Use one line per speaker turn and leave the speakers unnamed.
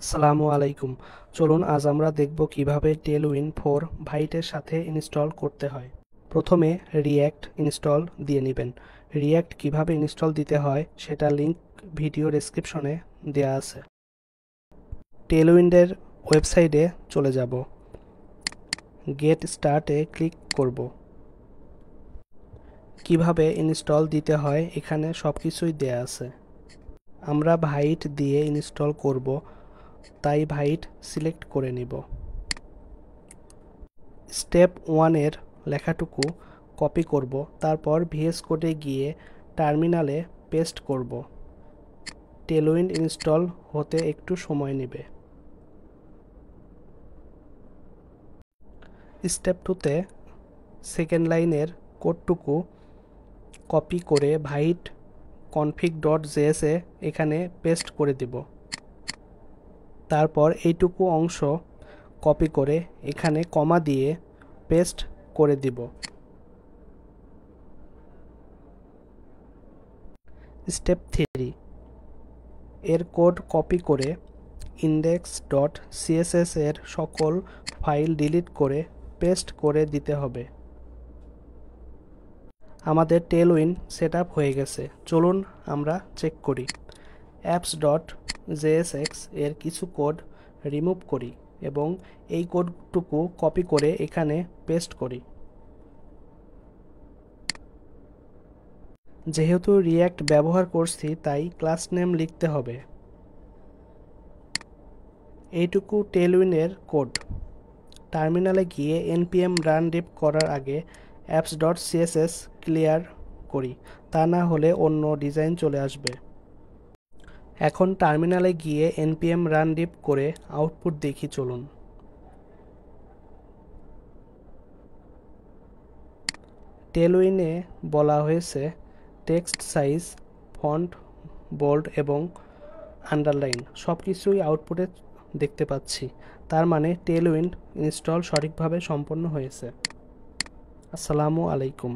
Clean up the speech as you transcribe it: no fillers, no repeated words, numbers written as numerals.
আসসালামু আলাইকুম। চলুন আজ আমরা দেখব কিভাবে টেলউইন্ড 4 ভাইটের সাথে ইনস্টল করতে হয়। প্রথমে রিয়্যাক্ট ইনস্টল দিয়ে নেবেন। রিয়্যাক্ট কিভাবে ইনস্টল দিতে হয় সেটা লিংক ভিডিও ডেসক্রিপশনে দেওয়া আছে। টেলউইন্ডের ওয়েবসাইটে চলে যাব। গেট স্টার্টে ক্লিক করব। কিভাবে ইনস্টল দিতে হয় এখানে সবকিছুই দেয়া আছে। আমরা ভাইট দিয়ে ইনস্টল করব, তাই ভাইট সিলেক্ট করে নিব। স্টেপ 1 এর লেখাটুকু কপি করব, তারপর ভিএস কোডে গিয়ে টার্মিনালে পেস্ট করব। টেলউইন্ড ইনস্টল হতে একটু সময় নেবে। স্টেপ 2তে সেকেন্ড লাইনের কোডটুকু কপি করে ভাইট config.js এ এখানে পেস্ট করে দিব। তারপর এইটুকু অংশ কপি করে এখানে কমা দিয়ে পেস্ট করে দিব। স্টেপ 3 এর কোড কপি করে index.css এর সকল ফাইল ডিলিট করে পেস্ট করে দিতে হবে। আমাদের টেলউইন্ড সেটআপ হয়ে গেছে। চলুন আমরা চেক করি। apps.jsx এর কিছু কোড রিমুভ করি এবং এই কোডটুকু কপি করে এখানে পেস্ট করি। যেহেতু রিয়্যাক্ট ব্যবহার করছি তাই ক্লাস নেম লিখতে হবে। এইটুকু টেলউইন্ডের কোড। টার্মিনালে গিয়ে npm রান ডিপ করার আগে apps.css ক্লিয়ার করি, তা না হলে অন্য ডিজাইন চলে আসবে। এখন টার্মিনালে গিয়ে npm রান ডিপ করে আউটপুট দেখি চলুন। টেলউইন্ডে বলা হয়েছে টেক্সট সাইজ, ফন্ট, বোল্ড এবং আন্ডারলাইন সবকিছুই আউটপুটে দেখতে পাচ্ছি। তার মানে টেলউইন্ড ইনস্টল সঠিকভাবে সম্পন্ন হয়েছে। আসসালামু আলাইকুম।